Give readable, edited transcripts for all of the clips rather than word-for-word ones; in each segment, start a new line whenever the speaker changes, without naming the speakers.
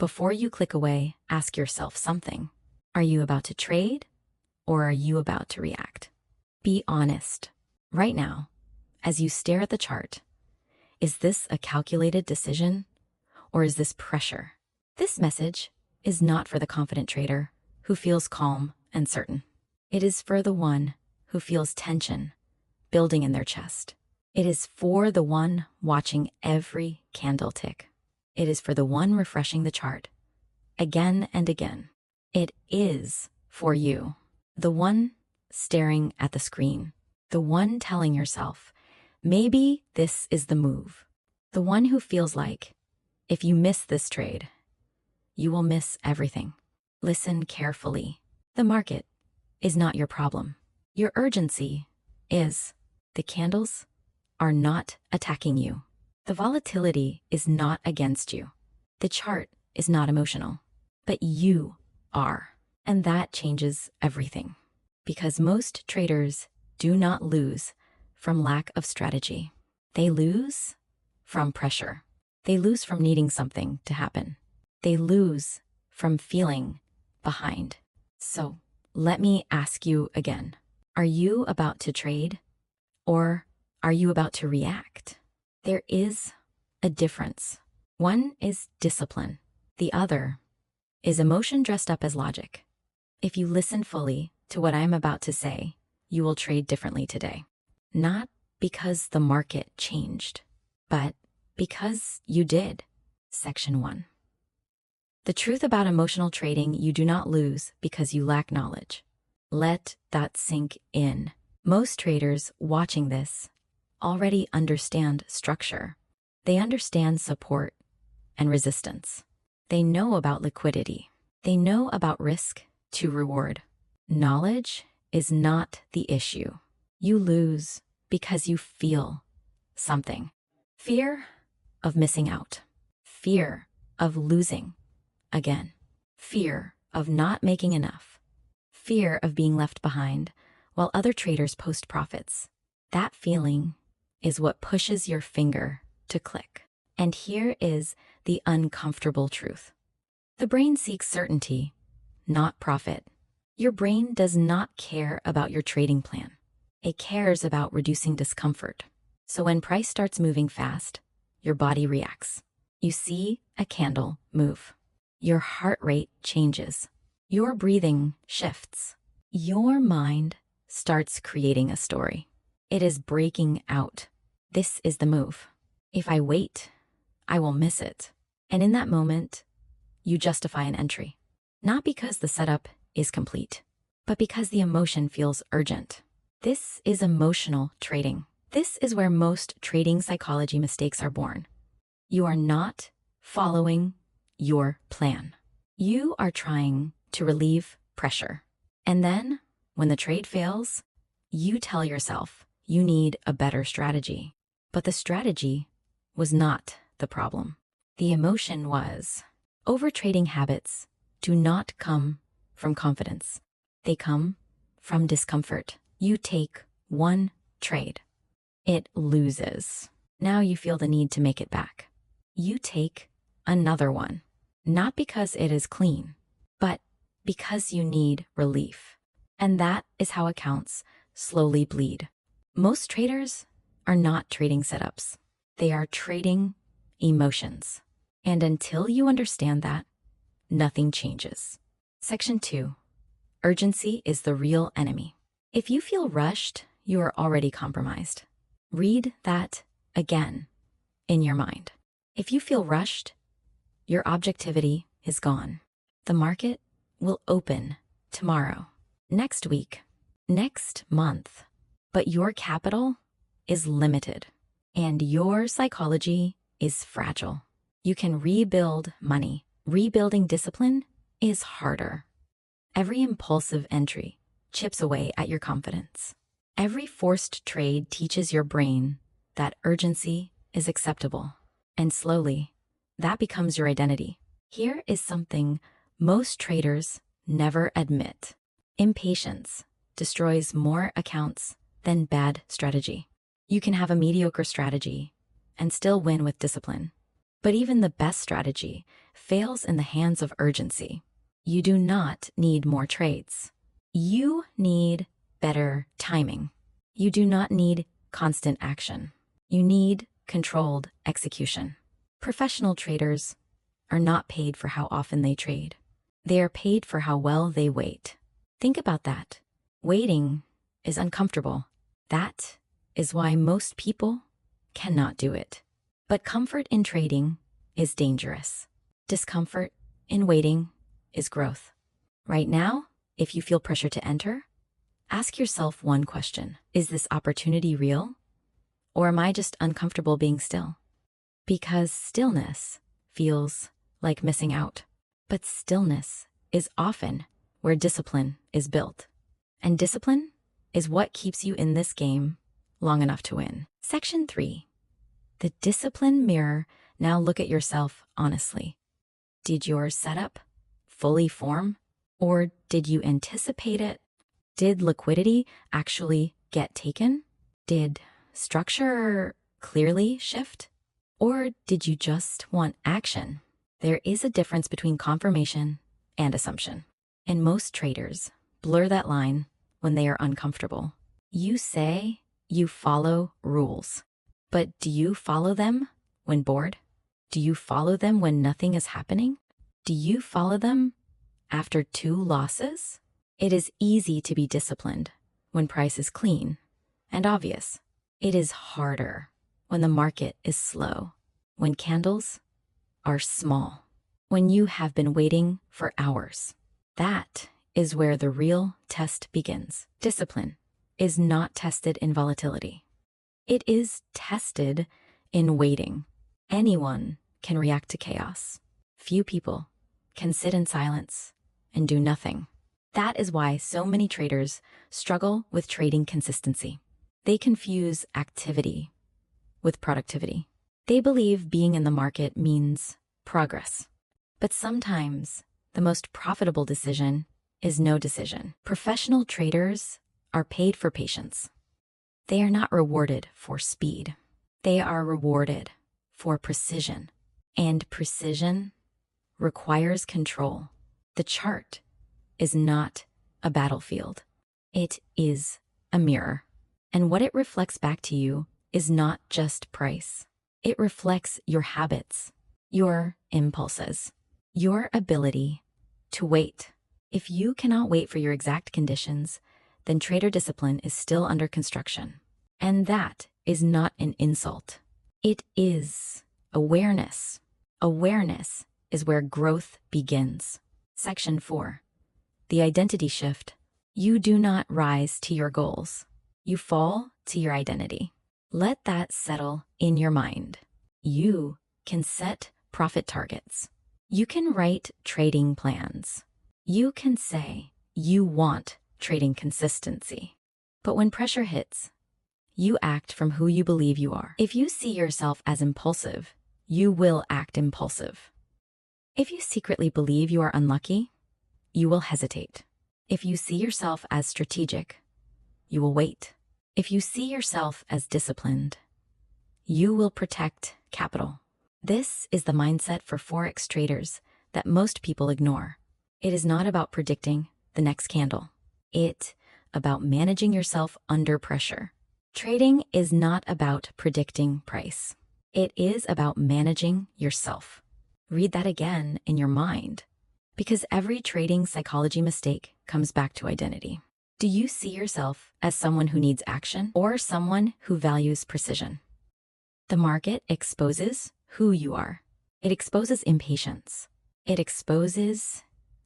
Before you click away, ask yourself something. Are you about to trade or are you about to react? Be honest. Right now, as you stare at the chart, is this a calculated decision or is this pressure? This message is not for the confident trader who feels calm and certain. It is for the one who feels tension building in their chest. It is for the one watching every candle tick. It is for the one refreshing the chart again and again. It is for you, the one staring at the screen, the one telling yourself, maybe this is the move, the one who feels like, if you miss this trade, you will miss everything. Listen carefully. The market is not your problem. Your urgency is. The candles are not attacking you. The volatility is not against you. The chart is not emotional, but you are. And that changes everything. Because most traders do not lose from lack of strategy. They lose from pressure. They lose from needing something to happen. They lose from feeling behind. So let me ask you again. Are you about to trade or are you about to react? There is a difference. One is discipline. The other is emotion dressed up as logic. If you listen fully to what I'm about to say, you will trade differently today. Not because the market changed, but because you did. Section 1. The truth about emotional trading you do not lose because you lack knowledge. Let that sink in. Most traders watching this already understand structure. They understand support and resistance. They know about liquidity. They know about risk to reward. Knowledge is not the issue. You lose because you feel something. Fear of missing out. Fear of losing again. Fear of not making enough. Fear of being left behind while other traders post profits. That feeling is what pushes your finger to click. And here is the uncomfortable truth. The brain seeks certainty, not profit. Your brain does not care about your trading plan. It cares about reducing discomfort. So when price starts moving fast, your body reacts. You see a candle move. Your heart rate changes. Your breathing shifts. Your mind starts creating a story. It is breaking out. This is the move. If I wait, I will miss it. And in that moment, you justify an entry. Not because the setup is complete, but because the emotion feels urgent. This is emotional trading. This is where most trading psychology mistakes are born. You are not following your plan. You are trying to relieve pressure. And then, when the trade fails, you tell yourself you need a better strategy. But the strategy was not the problem. The emotion was. Overtrading habits do not come from confidence. They come from discomfort. You take one trade. It loses. Now you feel the need to make it back. You take another one. Not because it is clean, but because you need relief. And that is how accounts slowly bleed. Most traders are not trading setups. They are trading emotions. And until you understand that, nothing changes. Section 2. Urgency is the real enemy. If you feel rushed, you are already compromised. Read that again in your mind. If you feel rushed, your objectivity is gone. The market will open tomorrow, next week, next month, but your capital is limited and your psychology is fragile. You can rebuild money. Rebuilding discipline is harder. Every impulsive entry chips away at your confidence. Every forced trade teaches your brain that urgency is acceptable. And slowly, that becomes your identity. Here is something most traders never admit. Impatience destroys more accounts than bad strategy. You can have a mediocre strategy and still win with discipline. But even the best strategy fails in the hands of urgency. You do not need more trades. You need better timing. You do not need constant action. You need controlled execution. Professional traders are not paid for how often they trade. They are paid for how well they wait. Think about that. Waiting is uncomfortable. That is why most people cannot do it. But comfort in trading is dangerous. Discomfort in waiting is growth. Right now, if you feel pressure to enter, ask yourself one question. Is this opportunity real? Or am I just uncomfortable being still? Because stillness feels like missing out. But stillness is often where discipline is built. And discipline is what keeps you in this game long enough to win. Section 3. The discipline mirror. Now look at yourself honestly. Did your setup fully form? Or did you anticipate it? Did liquidity actually get taken? Did structure clearly shift? Or did you just want action? There is a difference between confirmation and assumption. And most traders blur that line when they are uncomfortable. You say you follow rules, but do you follow them when bored? Do you follow them when nothing is happening? Do you follow them after 2 losses? It is easy to be disciplined when price is clean and obvious. It is harder when the market is slow, when candles are small, when you have been waiting for hours. That is where the real test begins. Discipline is not tested in volatility. It is tested in waiting. Anyone can react to chaos. Few people can sit in silence and do nothing. That is why so many traders struggle with trading consistency. They confuse activity with productivity. They believe being in the market means progress. But sometimes the most profitable decision is no decision. Professional traders are paid for patience. They are not rewarded for speed. They are rewarded for precision. And precision requires control. The chart is not a battlefield. It is a mirror. And what it reflects back to you is not just price. It reflects your habits, your impulses, your ability to wait. If you cannot wait for your exact conditions, then trader discipline is still under construction. And that is not an insult. It is awareness. Awareness is where growth begins. Section 4. The identity shift. You do not rise to your goals. You fall to your identity. Let that settle in your mind. You can set profit targets. You can write trading plans. You can say you want trading consistency. But when pressure hits, you act from who you believe you are. If you see yourself as impulsive, you will act impulsive. If you secretly believe you are unlucky, you will hesitate. If you see yourself as strategic, you will wait. If you see yourself as disciplined, you will protect capital. This is the mindset for forex traders that most people ignore. It is not about predicting the next candle. It's about managing yourself under pressure. Trading is not about predicting price. It is about managing yourself. Read that again in your mind, because every trading psychology mistake comes back to identity. Do you see yourself as someone who needs action or someone who values precision? The market exposes who you are. It exposes impatience. It exposes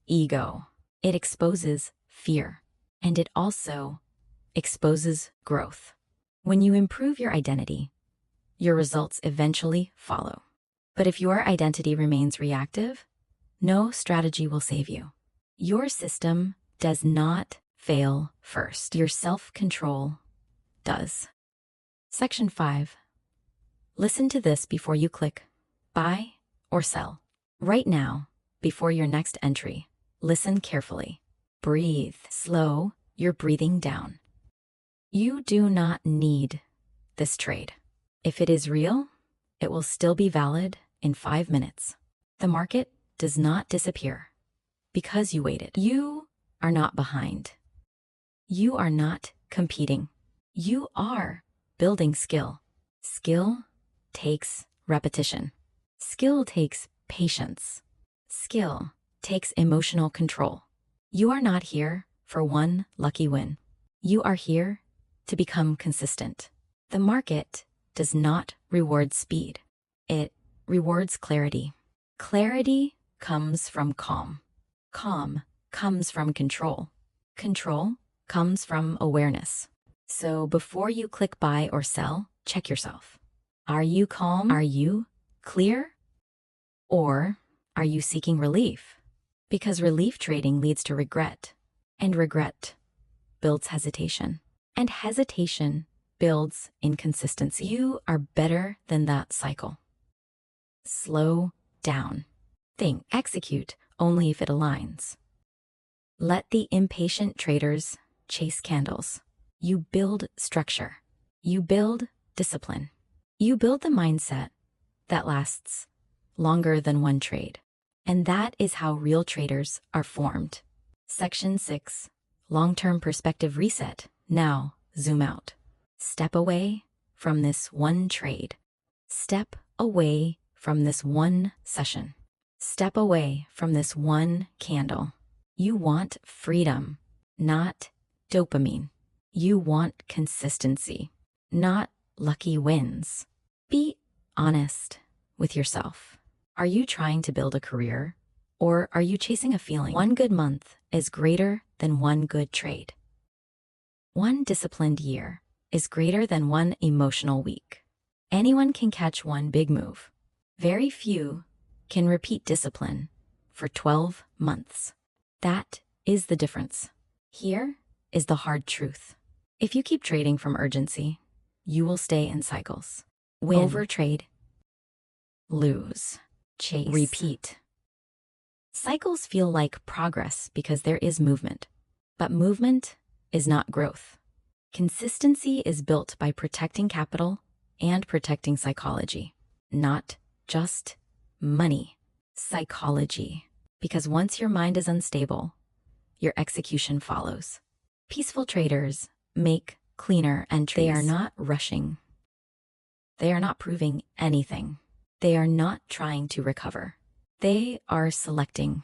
ego. It exposes fear. And it also exposes growth. When you improve your identity, your results eventually follow. But if your identity remains reactive, no strategy will save you. Your system does not fail first. Your self-control does. Section 5. Listen to this before you click buy or sell. Right now, before your next entry, listen carefully. Breathe. Slow your breathing down. You do not need this trade. If it is real, it will still be valid in 5 minutes. The market does not disappear because you waited. You are not behind. You are not competing. You are building skill. Skill takes repetition. Skill takes patience. Skill takes emotional control. You are not here for one lucky win. You are here to become consistent. The market does not reward speed. It rewards clarity. Clarity comes from calm. Calm comes from control. Control comes from awareness. So before you click buy or sell, check yourself. Are you calm? Are you clear? Or are you seeking relief? Because relief trading leads to regret, and regret builds hesitation, and hesitation builds inconsistency. You are better than that cycle. Slow down. Think, execute only if it aligns. Let the impatient traders chase candles. You build structure. You build discipline. You build the mindset that lasts longer than one trade. And that is how real traders are formed. Section 6, long-term perspective reset. Now, zoom out. Step away from this one trade. Step away from this one session. Step away from this one candle. You want freedom, not dopamine. You want consistency, not lucky wins. Be honest with yourself. Are you trying to build a career, or are you chasing a feeling? One good month is greater than one good trade. One disciplined year is greater than one emotional week. Anyone can catch one big move. Very few can repeat discipline for 12 months. That is the difference. Here is the hard truth. If you keep trading from urgency, you will stay in cycles. Win, overtrade, lose, chase, repeat. Cycles feel like progress because there is movement, but movement is not growth. Consistency is built by protecting capital and protecting psychology, not just money. Psychology. Because once your mind is unstable, your execution follows. Peaceful traders make cleaner entries. They are not rushing. They are not proving anything. They are not trying to recover. They are selecting.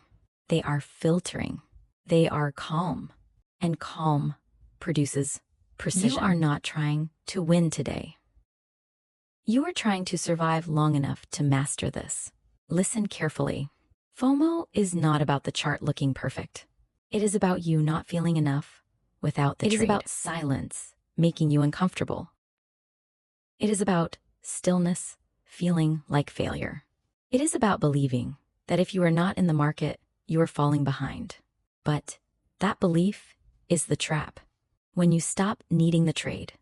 They are filtering. They are calm. And calm produces precision. You are not trying to win today. You are trying to survive long enough to master this. Listen carefully. FOMO is not about the chart looking perfect. It is about you not feeling enough without the trade. It is about silence making you uncomfortable. It is about stillness feeling like failure. It is about believing that if you are not in the market, you are falling behind. But that belief is the trap. When you stop needing the trade,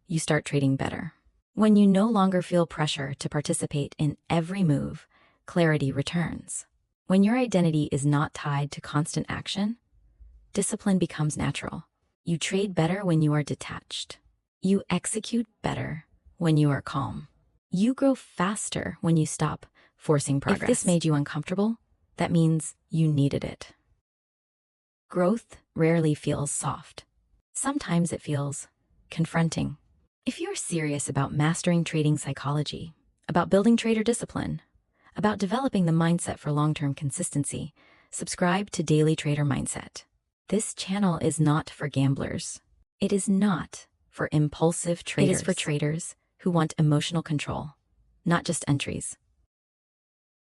you start trading better. When you no longer feel pressure to participate in every move, clarity returns. When your identity is not tied to constant action, discipline becomes natural. You trade better when you are detached. You execute better when you are calm. You grow faster when you stop forcing progress. If this made you uncomfortable, that means you needed it. Growth rarely feels soft. Sometimes it feels confronting. If you're serious about mastering trading psychology, about building trader discipline, about developing the mindset for long-term consistency, subscribe to Daily Trader Mindset. This channel is not for gamblers. It is not for impulsive traders. It is for traders who want emotional control, not just entries.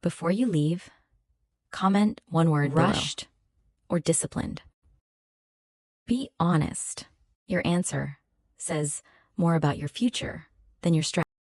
Before you leave, comment one word rushed or disciplined. Be honest. Your answer says more about your future than your strategy.